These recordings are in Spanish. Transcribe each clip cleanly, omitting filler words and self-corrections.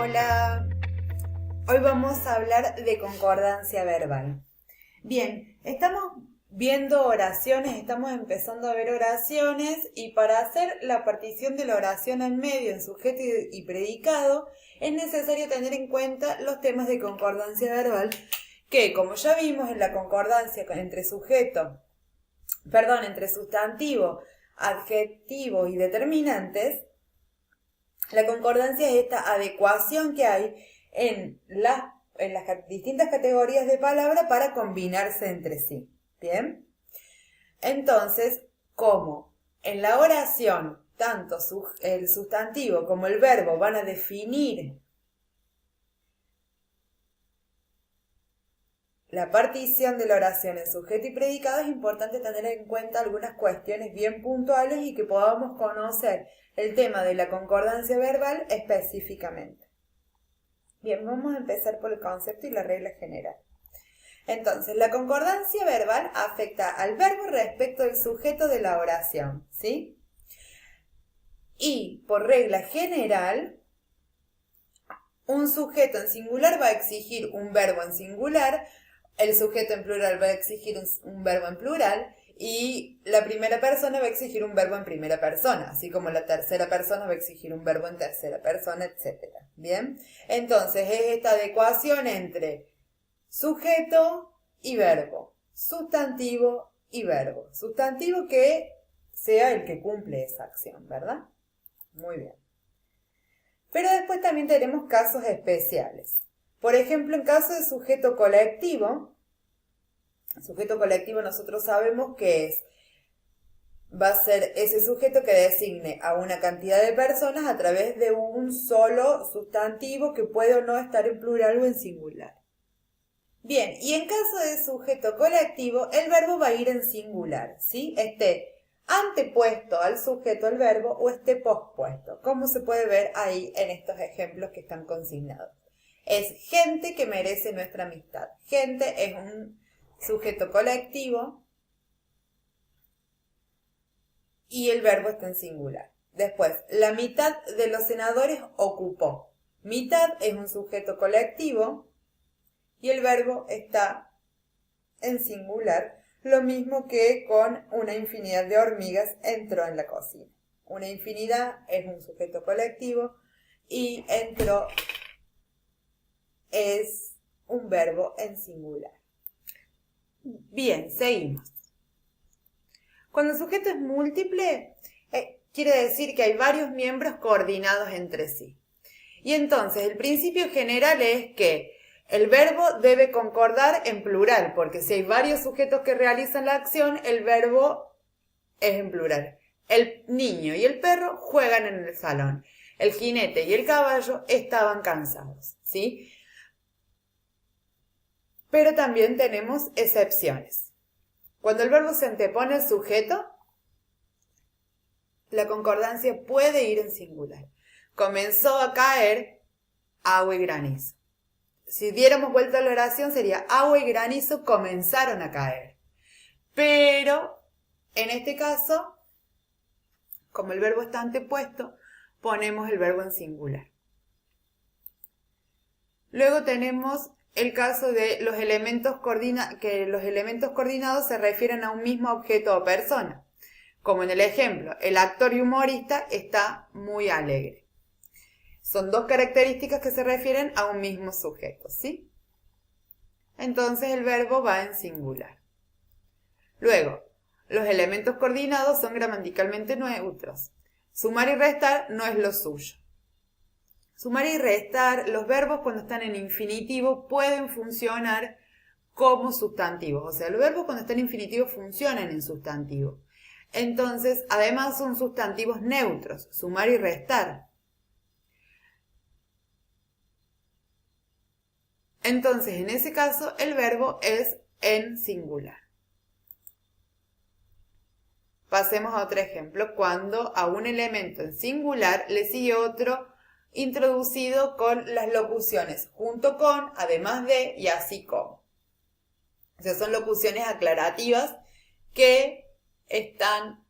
Hola, hoy vamos a hablar de concordancia verbal. Bien, estamos viendo oraciones, estamos empezando a ver oraciones y para hacer la partición de la oración en medio, en sujeto y predicado, es necesario tener en cuenta los temas de concordancia verbal que, como ya vimos en la concordancia entre entre sustantivo, adjetivo y determinantes, la concordancia es esta adecuación que hay en las distintas categorías de palabra para combinarse entre sí. ¿Bien? Entonces, como en la oración tanto el sustantivo como el verbo van a definir la partición de la oración en sujeto y predicado, es importante tener en cuenta algunas cuestiones bien puntuales y que podamos conocer el tema de la concordancia verbal específicamente. Bien, vamos a empezar por el concepto y la regla general. Entonces, la concordancia verbal afecta al verbo respecto del sujeto de la oración, ¿sí? Y, por regla general, un sujeto en singular va a exigir un verbo en singular, el sujeto en plural va a exigir un verbo en plural y la primera persona va a exigir un verbo en primera persona, así como la tercera persona va a exigir un verbo en tercera persona, etc. ¿Bien? Entonces es esta adecuación entre sujeto y verbo, sustantivo y verbo. Sustantivo que sea el que cumple esa acción, ¿verdad? Muy bien. Pero después también tenemos casos especiales. Por ejemplo, en caso de sujeto colectivo nosotros sabemos que va a ser ese sujeto que designe a una cantidad de personas a través de un solo sustantivo que puede o no estar en plural o en singular. Bien, y en caso de sujeto colectivo, el verbo va a ir en singular, ¿sí? Esté antepuesto al sujeto el verbo o esté pospuesto, como se puede ver ahí en estos ejemplos que están consignados. Es gente que merece nuestra amistad. Gente es un sujeto colectivo y el verbo está en singular. Después, la mitad de los senadores ocupó. Mitad es un sujeto colectivo y el verbo está en singular, lo mismo que con una infinidad de hormigas entró en la cocina. Una infinidad es un sujeto colectivo y entró es un verbo en singular. Bien, seguimos. Cuando el sujeto es múltiple, quiere decir que hay varios miembros coordinados entre sí. Y entonces el principio general es que el verbo debe concordar en plural, porque si hay varios sujetos que realizan la acción, el verbo es en plural. El niño y el perro juegan en el salón. El jinete y el caballo estaban cansados, ¿sí? Pero también tenemos excepciones. Cuando el verbo se antepone al sujeto, la concordancia puede ir en singular. Comenzó a caer agua y granizo. Si diéramos vuelta a la oración sería agua y granizo comenzaron a caer. Pero en este caso, como el verbo está antepuesto, ponemos el verbo en singular. Luego tenemos el caso de los elementos coordinados se refieren a un mismo objeto o persona. Como en el ejemplo, el actor y humorista está muy alegre. Son dos características que se refieren a un mismo sujeto, ¿sí? Entonces el verbo va en singular. Luego, los elementos coordinados son gramaticalmente neutros. Sumar y restar no es lo suyo. Sumar y restar, los verbos cuando están en infinitivo pueden funcionar como sustantivos. O sea, los verbos cuando están en infinitivo funcionan en sustantivo. Entonces, además son sustantivos neutros, sumar y restar. Entonces, en ese caso, el verbo es en singular. Pasemos a otro ejemplo, cuando a un elemento en singular le sigue otro introducido con las locuciones junto con, además de y así como. O sea, son locuciones aclarativas que están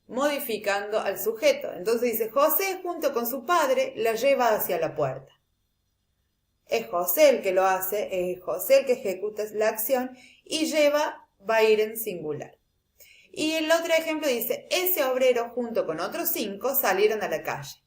modificando al sujeto. Entonces dice, José junto con su padre la lleva hacia la puerta. es José el que lo hace, es José el que ejecuta la acción y va a ir en singular. Y el otro ejemplo dice, ese obrero junto con otros 5 salieron a la calle.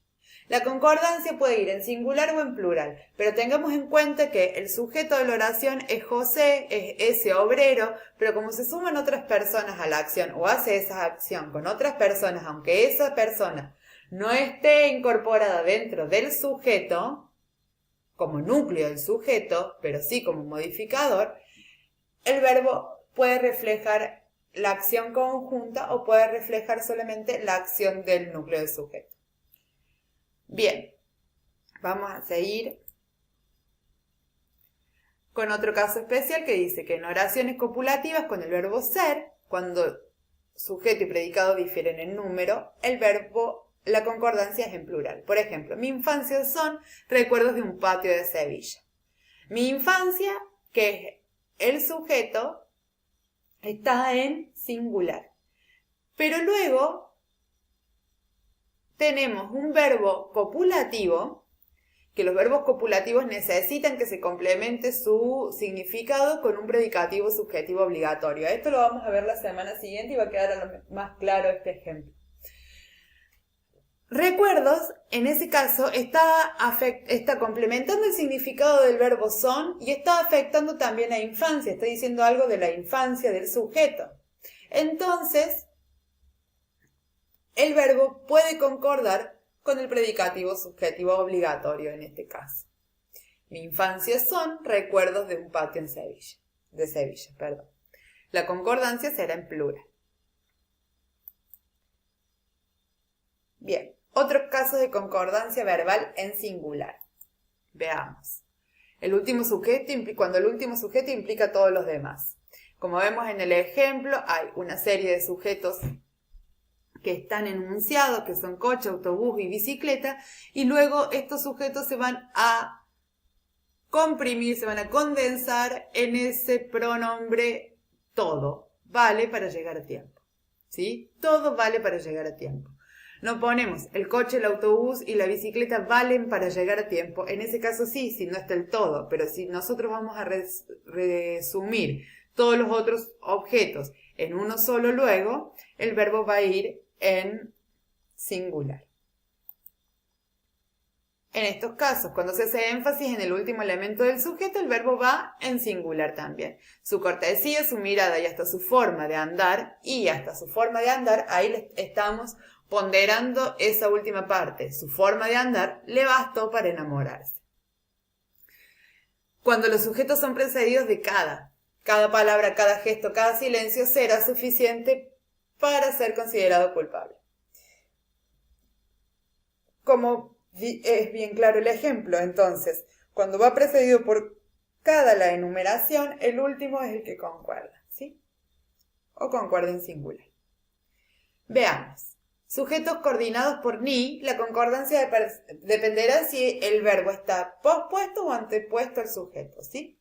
La concordancia puede ir en singular o en plural, pero tengamos en cuenta que el sujeto de la oración es José, es ese obrero, pero como se suman otras personas a la acción o hace esa acción con otras personas, aunque esa persona no esté incorporada dentro del sujeto, como núcleo del sujeto, pero sí como modificador, el verbo puede reflejar la acción conjunta o puede reflejar solamente la acción del núcleo del sujeto. Bien, vamos a seguir con otro caso especial que dice que en oraciones copulativas con el verbo ser, cuando sujeto y predicado difieren en número, la concordancia es en plural. Por ejemplo, mi infancia son recuerdos de un patio de Sevilla. Mi infancia, que es el sujeto, está en singular. Pero luego tenemos un verbo copulativo, que los verbos copulativos necesitan que se complemente su significado con un predicativo subjetivo obligatorio. Esto lo vamos a ver la semana siguiente y va a quedar a lo más claro este ejemplo. Recuerdos, en ese caso, está complementando el significado del verbo son y está afectando también la infancia, está diciendo algo de la infancia del sujeto. Entonces, el verbo puede concordar con el predicativo subjetivo obligatorio en este caso. Mi infancia son recuerdos de un patio de Sevilla. La concordancia será en plural. Bien, otro caso de concordancia verbal en singular. Veamos. Cuando el último sujeto implica a todos los demás. Como vemos en el ejemplo, hay una serie de sujetos que están enunciados, que son coche, autobús y bicicleta, y luego estos sujetos se van a comprimir, se van a condensar en ese pronombre todo. Vale para llegar a tiempo. ¿Sí? Todo vale para llegar a tiempo. No ponemos el coche, el autobús y la bicicleta valen para llegar a tiempo. En ese caso sí, si no está el todo, pero si nosotros vamos a resumir todos los otros objetos en uno solo luego, el verbo va a ir en singular. En estos casos, cuando se hace énfasis en el último elemento del sujeto, el verbo va en singular también. Su cortesía, su mirada y hasta su forma de andar, ahí le estamos ponderando esa última parte. Su forma de andar le bastó para enamorarse. Cuando los sujetos son precedidos de cada palabra, cada gesto, cada silencio, será suficiente para ser considerado culpable. Como es bien claro el ejemplo, entonces, cuando va precedido por cada la enumeración, el último es el que concuerda, ¿sí? O concuerda en singular. Veamos. Sujetos coordinados por ni, la concordancia dependerá si el verbo está pospuesto o antepuesto al sujeto, ¿sí?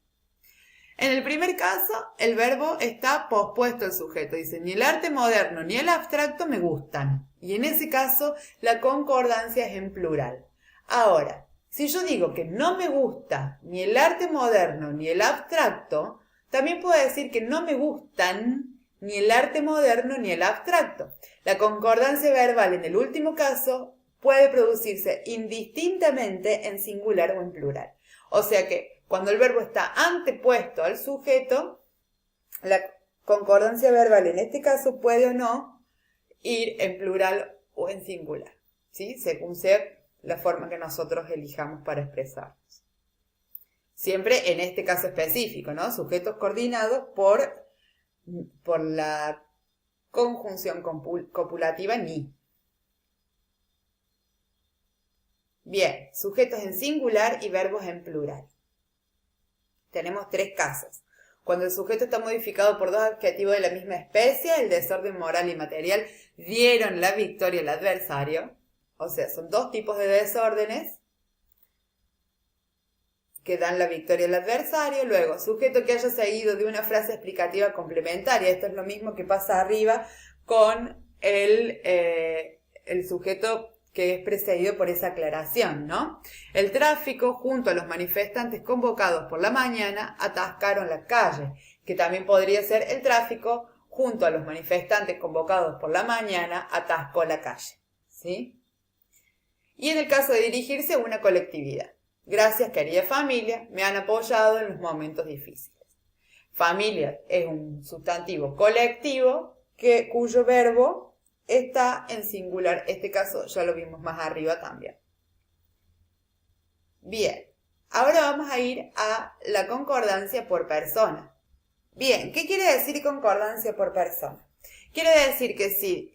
En el primer caso, el verbo está pospuesto al sujeto. Dice, ni el arte moderno ni el abstracto me gustan. Y en ese caso, la concordancia es en plural. Ahora, si yo digo que no me gusta ni el arte moderno ni el abstracto, también puedo decir que no me gustan ni el arte moderno ni el abstracto. La concordancia verbal en el último caso puede producirse indistintamente en singular o en plural. O sea que cuando el verbo está antepuesto al sujeto, la concordancia verbal en este caso puede o no ir en plural o en singular, ¿sí? Según sea la forma que nosotros elijamos para expresarnos. Siempre en este caso específico, ¿no? Sujetos coordinados por la conjunción copulativa ni. Bien, sujetos en singular y verbos en plural. Tenemos 3 casos. Cuando el sujeto está modificado por 2 adjetivos de la misma especie, el desorden moral y material dieron la victoria al adversario. O sea, son 2 tipos de desórdenes que dan la victoria al adversario. Luego, sujeto que haya seguido de una frase explicativa complementaria. Esto es lo mismo que pasa arriba con el sujeto que es precedido por esa aclaración, ¿no? El tráfico junto a los manifestantes convocados por la mañana atascaron la calle, que también podría ser el tráfico junto a los manifestantes convocados por la mañana atascó la calle, ¿sí? Y en el caso de dirigirse a una colectividad. Gracias, querida familia, me han apoyado en los momentos difíciles. Familia es un sustantivo colectivo cuyo verbo está en singular. Este caso ya lo vimos más arriba también. Bien, ahora vamos a ir a la concordancia por persona. Bien, ¿qué quiere decir concordancia por persona? Quiere decir que si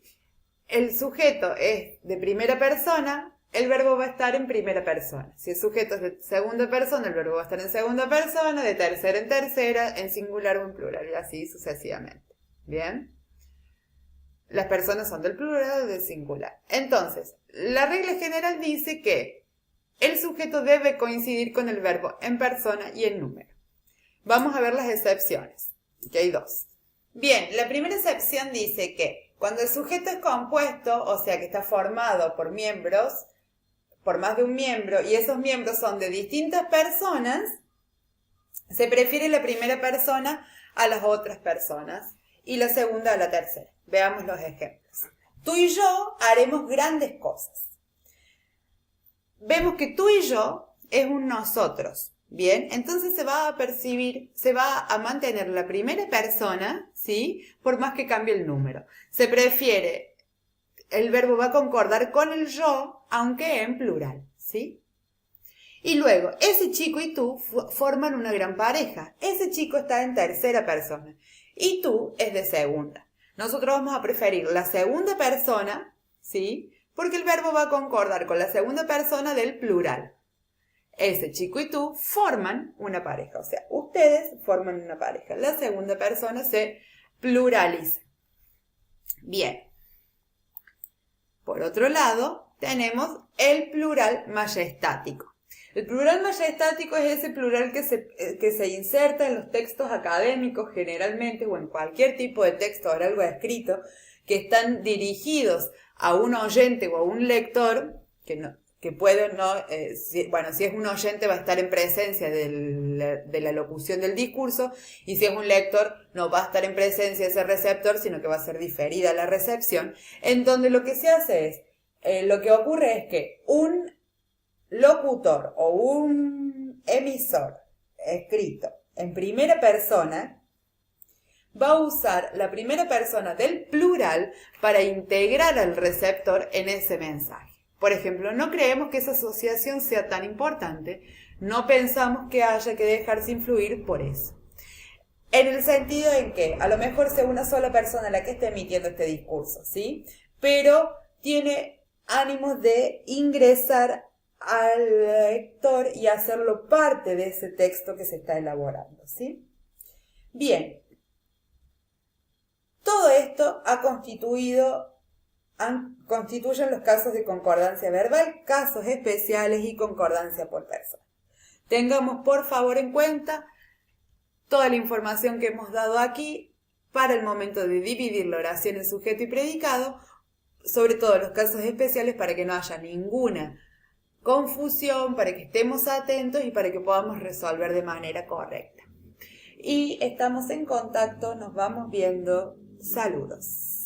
el sujeto es de primera persona, el verbo va a estar en primera persona. Si el sujeto es de segunda persona, el verbo va a estar en segunda persona, de tercera en tercera, en singular o en plural, y así sucesivamente. ¿Bien? Las personas son del plural o del singular. Entonces, la regla general dice que el sujeto debe coincidir con el verbo en persona y en número. Vamos a ver las excepciones, que hay dos. Bien, la primera excepción dice que cuando el sujeto es compuesto, o sea que está formado por miembros, por más de un miembro, y esos miembros son de distintas personas, se prefiere la primera persona a las otras personas y la segunda a la tercera. Veamos los ejemplos. Tú y yo haremos grandes cosas. Vemos que tú y yo es un nosotros. Bien, entonces se va a percibir, se va a mantener la primera persona, ¿sí? Por más que cambie el número. Se prefiere, el verbo va a concordar con el yo, aunque en plural, ¿sí? Y luego, ese chico y tú forman una gran pareja. Ese chico está en tercera persona y tú es de segunda. Nosotros vamos a preferir la segunda persona, ¿sí? Porque el verbo va a concordar con la segunda persona del plural. Ese chico y tú forman una pareja, o sea, ustedes forman una pareja. La segunda persona se pluraliza. Bien. Por otro lado, tenemos el plural majestático. El plural majestático es ese plural que se inserta en los textos académicos generalmente o en cualquier tipo de texto oral o escrito que están dirigidos a un oyente o a un lector si es un oyente va a estar en presencia de la locución del discurso y si es un lector no va a estar en presencia de ese receptor, sino que va a ser diferida la recepción, en donde lo que se hace es, lo que ocurre es que un locutor o un emisor escrito en primera persona va a usar la primera persona del plural para integrar al receptor en ese mensaje. Por ejemplo, no creemos que esa asociación sea tan importante, no pensamos que haya que dejarse influir por eso. En el sentido en que a lo mejor sea una sola persona la que esté emitiendo este discurso, ¿sí? Pero tiene ánimos de ingresar al lector y hacerlo parte de ese texto que se está elaborando, ¿sí? Bien, todo esto constituyen los casos de concordancia verbal, casos especiales y concordancia por persona. Tengamos por favor en cuenta toda la información que hemos dado aquí para el momento de dividir la oración en sujeto y predicado, sobre todo los casos especiales para que no haya ninguna confusión, para que estemos atentos y para que podamos resolver de manera correcta. Y estamos en contacto, nos vamos viendo. Saludos.